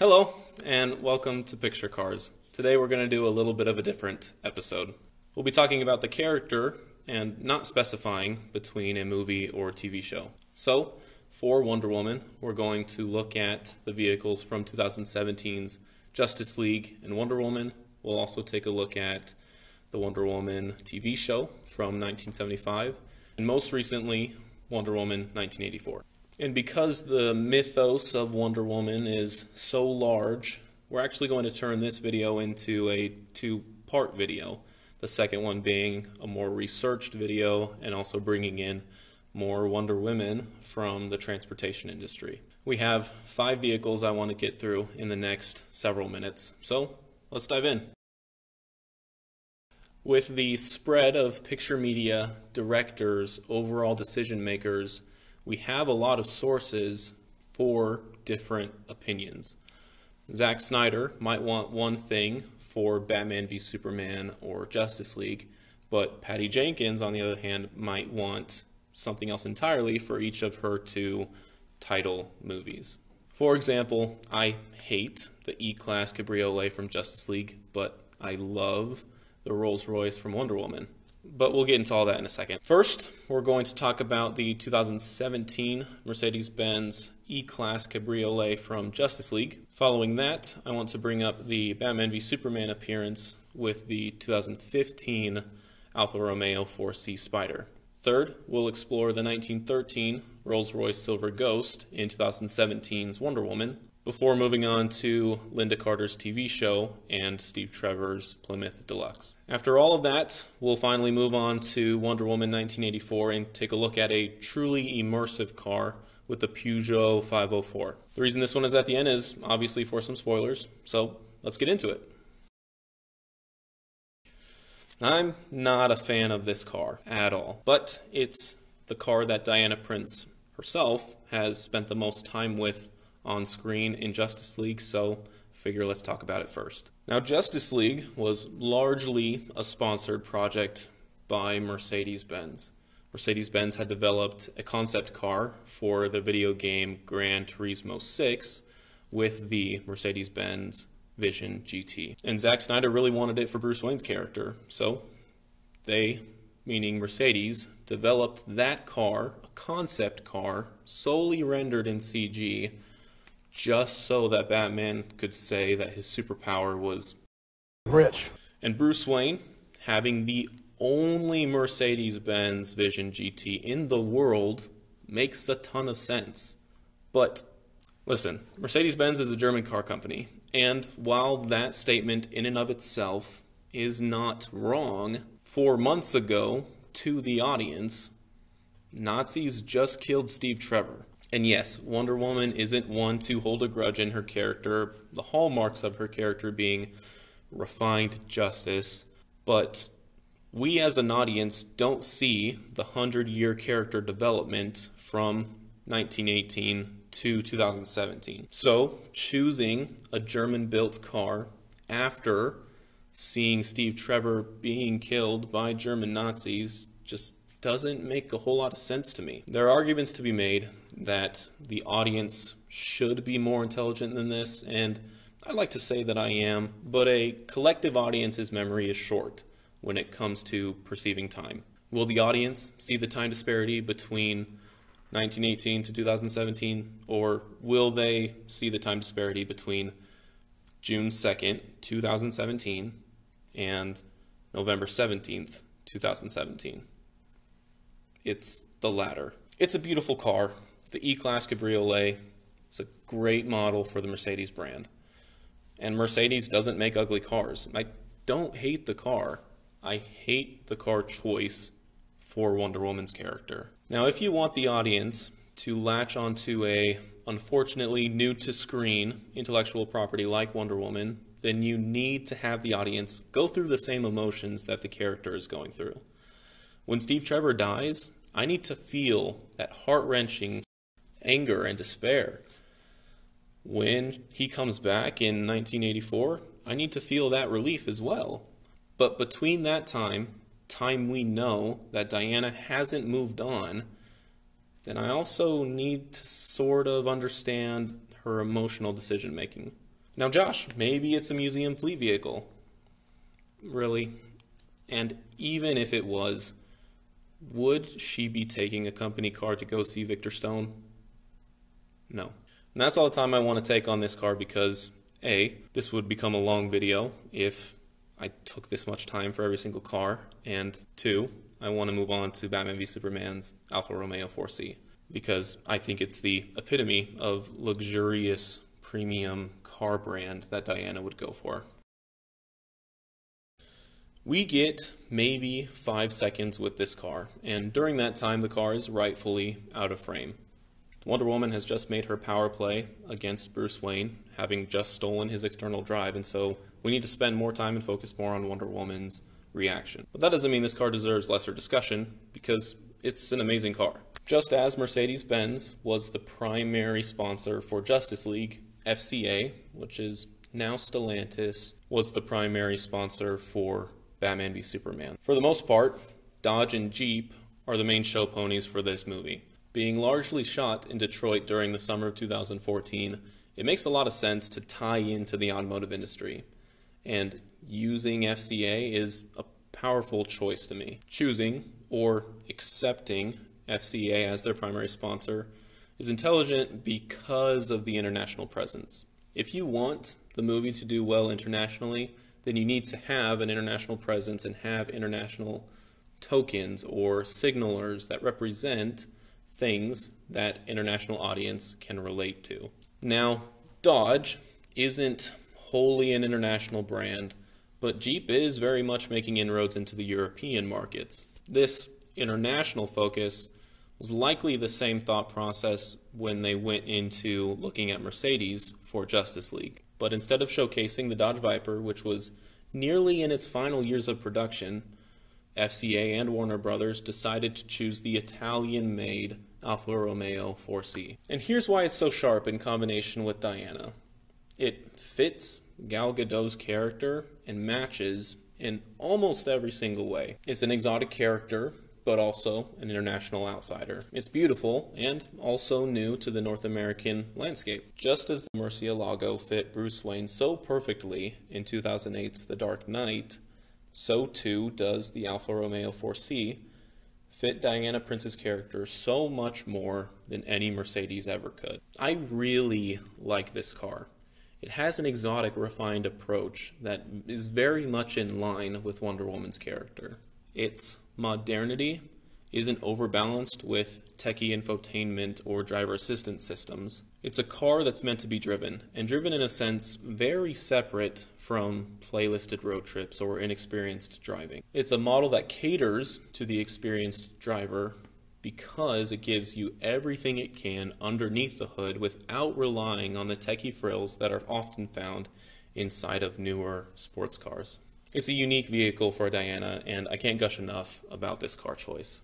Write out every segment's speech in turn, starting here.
Hello, and welcome to Picture Cars. Today we're going to do a little bit of a different episode. We'll be talking about the character and not specifying between a movie or TV show. So, for Wonder Woman, we're going to look at the vehicles from 2017's Justice League and Wonder Woman. We'll also take a look at the Wonder Woman TV show from 1975, and most recently, Wonder Woman 1984. And because the mythos of Wonder Woman is so large, we're actually going to turn this video into a two-part video. The second one being a more researched video and also bringing in more Wonder Women from the transportation industry. We have 5 vehicles I want to get through in the next several minutes, so let's dive in. With the spread of picture media, directors, overall decision makers, we have a lot of sources for different opinions. Zack Snyder might want one thing for Batman v Superman or Justice League, but Patty Jenkins, on the other hand, might want something else entirely for each of her 2 title movies. For example, I hate the E-Class Cabriolet from Justice League, but I love the Rolls-Royce from Wonder Woman. But we'll get into all that in a second. First, we're going to talk about the 2017 Mercedes-Benz E-Class Cabriolet from Justice League. Following that, I want to bring up the Batman v Superman appearance with the 2015 Alfa Romeo 4C Spider. Third, we'll explore the 1913 Rolls-Royce Silver Ghost in 2017's Wonder Woman, before moving on to Lynda Carter's TV show and Steve Trevor's Plymouth Deluxe. After all of that, we'll finally move on to Wonder Woman 1984 and take a look at a truly immersive car with the Peugeot 504. The reason this one is at the end is obviously for some spoilers, so let's get into it. I'm not a fan of this car at all, but it's the car that Diana Prince herself has spent the most time with on screen in Justice League, so figure let's talk about it first. Now, Justice League was largely a sponsored project by Mercedes-Benz. Mercedes-Benz had developed a concept car for the video game Gran Turismo 6 with the Mercedes-Benz Vision GT. And Zack Snyder really wanted it for Bruce Wayne's character, so they, meaning Mercedes, developed that car, a concept car, solely rendered in CG, just so that Batman could say that his superpower was rich. And Bruce Wayne, having the only Mercedes-Benz Vision GT in the world, makes a ton of sense. But listen, Mercedes-Benz is a German car company, and while that statement in and of itself is not wrong, 4 months ago, to the audience, Nazis just killed Steve Trevor. And yes, Wonder Woman isn't one to hold a grudge in her character, the hallmarks of her character being refined justice, but we as an audience don't see the 100-year character development from 1918 to 2017. So, choosing a German-built car after seeing Steve Trevor being killed by German Nazis just doesn't make a whole lot of sense to me. There are arguments to be made that the audience should be more intelligent than this, and I like to say that I am, but a collective audience's memory is short when it comes to perceiving time. Will the audience see the time disparity between 1918 to 2017, or will they see the time disparity between June 2nd, 2017 and November 17th, 2017? It's the latter. It's a beautiful car. The E-Class Cabriolet is a great model for the Mercedes brand. And Mercedes doesn't make ugly cars. I don't hate the car. I hate the car choice for Wonder Woman's character. Now, if you want the audience to latch onto a unfortunately new-to-screen intellectual property like Wonder Woman, then you need to have the audience go through the same emotions that the character is going through. When Steve Trevor dies, I need to feel that heart-wrenching anger and despair. When he comes back in 1984, I need to feel that relief as well. But between that time we know that Diana hasn't moved on, then I also need to sort of understand her emotional decision-making. Now, Josh, maybe it's a museum fleet vehicle. Really? And even if it was, would she be taking a company car to go see Victor Stone? No. And that's all the time I want to take on this car because, A, this would become a long video if I took this much time for every single car, and 2, I want to move on to Batman v Superman's Alfa Romeo 4C because I think it's the epitome of luxurious premium car brand that Diana would go for. We get maybe 5 seconds with this car, and during that time the car is rightfully out of frame. Wonder Woman has just made her power play against Bruce Wayne, having just stolen his external drive, and so we need to spend more time and focus more on Wonder Woman's reaction. But that doesn't mean this car deserves lesser discussion, because it's an amazing car. Just as Mercedes-Benz was the primary sponsor for Justice League, FCA, which is now Stellantis, was the primary sponsor for Batman v Superman. For the most part, Dodge and Jeep are the main show ponies for this movie. Being largely shot in Detroit during the summer of 2014, it makes a lot of sense to tie into the automotive industry. And using FCA is a powerful choice to me. Choosing or accepting FCA as their primary sponsor is intelligent because of the international presence. If you want the movie to do well internationally, then you need to have an international presence and have international tokens or signalers that represent things that international audience can relate to. Now, Dodge isn't wholly an international brand, but Jeep is very much making inroads into the European markets. This international focus was likely the same thought process when they went into looking at Mercedes for Justice League. But instead of showcasing the Dodge Viper, which was nearly in its final years of production, FCA and Warner Brothers decided to choose the Italian-made Alfa Romeo 4C. And here's why it's so sharp in combination with Diana. It fits Gal Gadot's character and matches in almost every single way. It's an exotic character, but also an international outsider. It's beautiful and also new to the North American landscape. Just as the Murcielago fit Bruce Wayne so perfectly in 2008's The Dark Knight, so too does the Alfa Romeo 4C fit Diana Prince's character so much more than any Mercedes ever could. I really like this car. It has an exotic, refined approach that is very much in line with Wonder Woman's character. Its modernity isn't overbalanced with techie infotainment or driver assistance systems. It's a car that's meant to be driven, and driven in a sense very separate from playlisted road trips or inexperienced driving. It's a model that caters to the experienced driver because it gives you everything it can underneath the hood without relying on the techie frills that are often found inside of newer sports cars. It's a unique vehicle for Diana, and I can't gush enough about this car choice.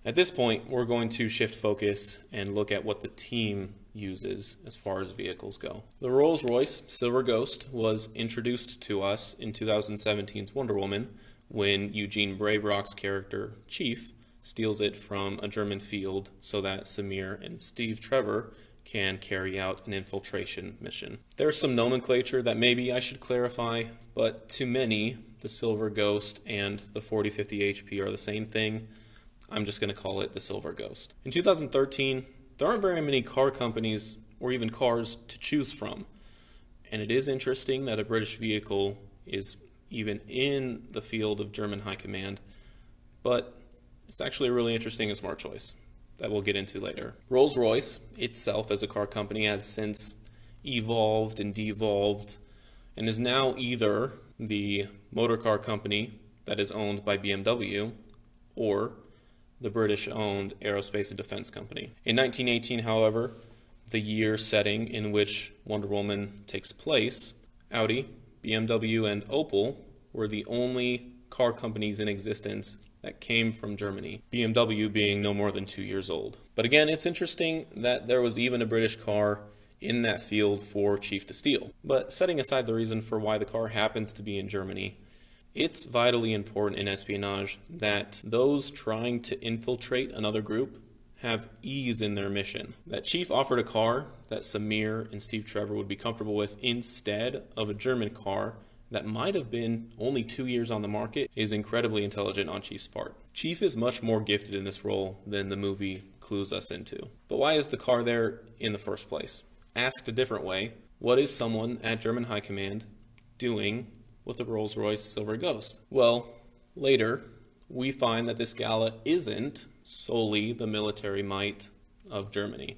At this point, we're going to shift focus and look at what the team uses as far as vehicles go. The Rolls-Royce Silver Ghost was introduced to us in 2017's Wonder Woman when Eugene Braverock's character, Chief, steals it from a German field so that Samir and Steve Trevor can carry out an infiltration mission. There's some nomenclature that maybe I should clarify, but to many, the Silver Ghost and the 4050 HP are the same thing. I'm just going to call it the Silver Ghost. In 2013, there aren't very many car companies or even cars to choose from. And it is interesting that a British vehicle is even in the field of German high command, but it's actually a really interesting and smart choice that we'll get into later. Rolls-Royce itself as a car company has since evolved and devolved and is now either the motor car company that is owned by BMW or the British-owned Aerospace and Defense Company. In 1918, however, the year setting in which Wonder Woman takes place, Audi, BMW, and Opel were the only car companies in existence that came from Germany, BMW being no more than 2 years old. But again, it's interesting that there was even a British car in that field for Chief to steal. But setting aside the reason for why the car happens to be in Germany, it's vitally important in espionage that those trying to infiltrate another group have ease in their mission. That Chief offered a car that Samir and Steve Trevor would be comfortable with instead of a German car that might have been only 2 years on the market is incredibly intelligent on Chief's part. Chief is much more gifted in this role than the movie clues us into. But why is the car there in the first place? Asked a different way, what is someone at German High Command doing with the Rolls-Royce Silver Ghost? Well, later, we find that this gala isn't solely the military might of Germany,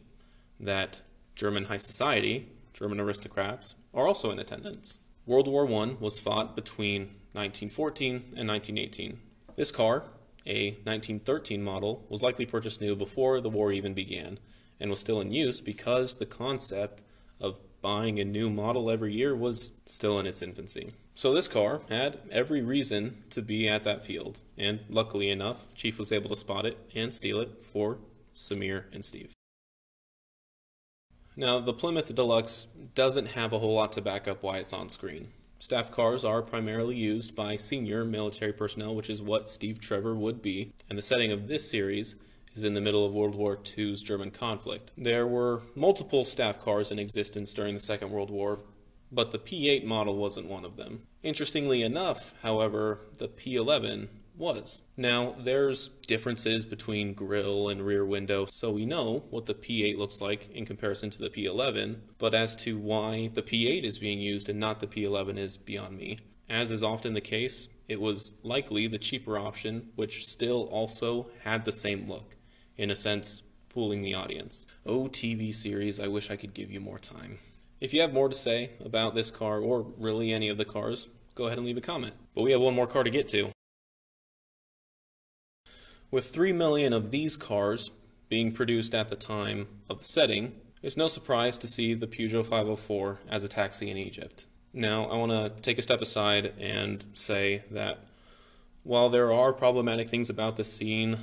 that German high society, German aristocrats, are also in attendance. World War I was fought between 1914 and 1918. This car, a 1913 model, was likely purchased new before the war even began, and was still in use because the concept of buying a new model every year was still in its infancy. So this car had every reason to be at that field, and luckily enough, Chief was able to spot it and steal it for Samir and Steve. Now, the Plymouth Deluxe doesn't have a whole lot to back up why it's on screen. Staff cars are primarily used by senior military personnel, which is what Steve Trevor would be, and the setting of this series is in the middle of World War II's German conflict. There were multiple staff cars in existence during the Second World War, but the P-8 model wasn't one of them. Interestingly enough, however, the P-11 was. Now, there's differences between grille and rear window, so we know what the P-8 looks like in comparison to the P-11, but as to why the P-8 is being used and not the P-11 is beyond me. As is often the case, it was likely the cheaper option, which still also had the same look, in a sense, fooling the audience. Oh, TV series, I wish I could give you more time. If you have more to say about this car, or really any of the cars, go ahead and leave a comment. But we have one more car to get to. With 3 million of these cars being produced at the time of the setting, it's no surprise to see the Peugeot 504 as a taxi in Egypt. Now, I want to take a step aside and say that while there are problematic things about the scene,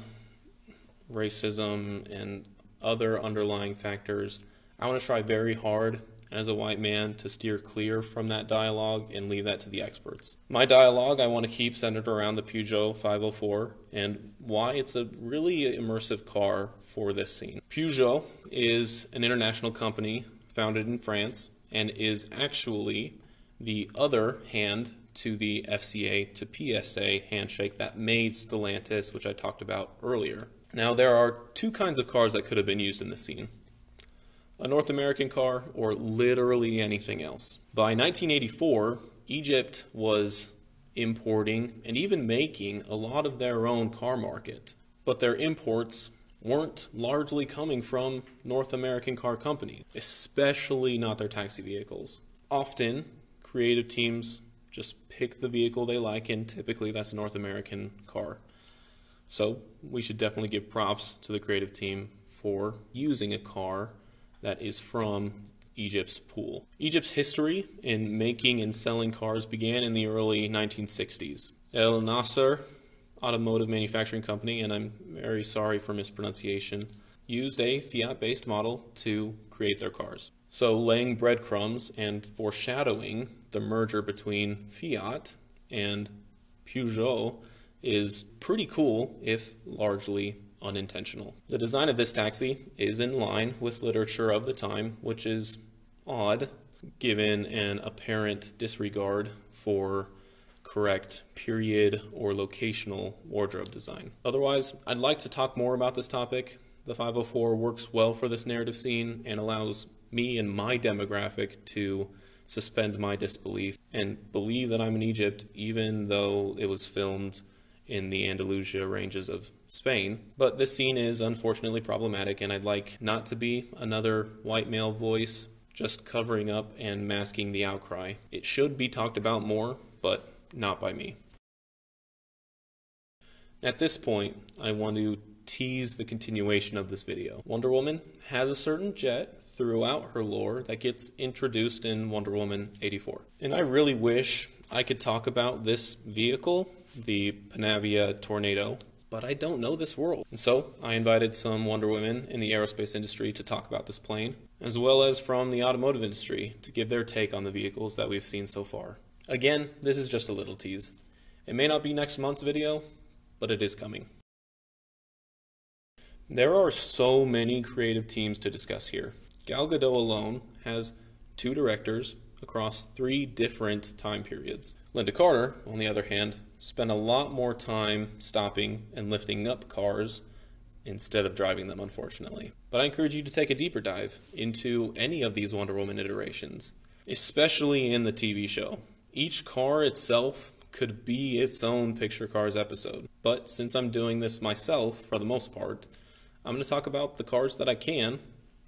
racism, and other underlying factors, I want to try very hard as a white man to steer clear from that dialogue and leave that to the experts. My dialogue I want to keep centered around the Peugeot 504 and why it's a really immersive car for this scene. Peugeot is an international company founded in France and is actually the other hand to the FCA to PSA handshake that made Stellantis, which I talked about earlier. Now, there are two kinds of cars that could have been used in this scene: a North American car or literally anything else. By 1984, Egypt was importing and even making a lot of their own car market, but their imports weren't largely coming from North American car companies, especially not their taxi vehicles. Often, creative teams just pick the vehicle they like, and typically that's a North American car. So we should definitely give props to the creative team for using a car that is from Egypt's pool. Egypt's history in making and selling cars began in the early 1960s. El Nasser Automotive Manufacturing Company, and I'm very sorry for mispronunciation, used a Fiat-based model to create their cars. So laying breadcrumbs and foreshadowing the merger between Fiat and Peugeot is pretty cool, if largely unintentional. The design of this taxi is in line with literature of the time, which is odd given an apparent disregard for correct period or locational wardrobe design. Otherwise, I'd like to talk more about this topic. The 504 works well for this narrative scene and allows me and my demographic to suspend my disbelief and believe that I'm in Egypt, even though it was filmed in the Andalusia ranges of Spain. But this scene is unfortunately problematic, and I'd like not to be another white male voice just covering up and masking the outcry. It should be talked about more, but not by me. At this point, I want to tease the continuation of this video. Wonder Woman has a certain jet throughout her lore that gets introduced in Wonder Woman 84. And I really wish I could talk about this vehicle, the Panavia Tornado, but I don't know this world. And so I invited some Wonder Women in the aerospace industry to talk about this plane, as well as from the automotive industry to give their take on the vehicles that we've seen so far. Again, this is just a little tease. It may not be next month's video, but it is coming. There are so many creative teams to discuss here. Gal Gadot alone has 2 directors across 3 different time periods. Lynda Carter, on the other hand, spent a lot more time stopping and lifting up cars instead of driving them, unfortunately. But I encourage you to take a deeper dive into any of these Wonder Woman iterations, especially in the TV show. Each car itself could be its own Picture Cars episode. But since I'm doing this myself, for the most part, I'm going to talk about the cars that I can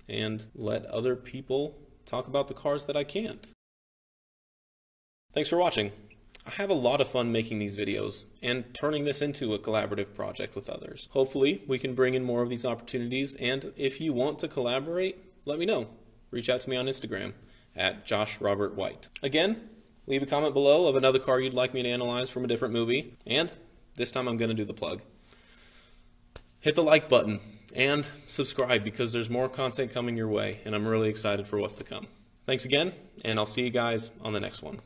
and let other people talk about the cars that I can't. Thanks for watching. I have a lot of fun making these videos and turning this into a collaborative project with others. Hopefully, we can bring in more of these opportunities, and if you want to collaborate, let me know. Reach out to me on Instagram at Josh Robert White. Again, leave a comment below of another car you'd like me to analyze from a different movie, and this time I'm going to do the plug. Hit the like button and subscribe because there's more content coming your way, and I'm really excited for what's to come. Thanks again, and I'll see you guys on the next one.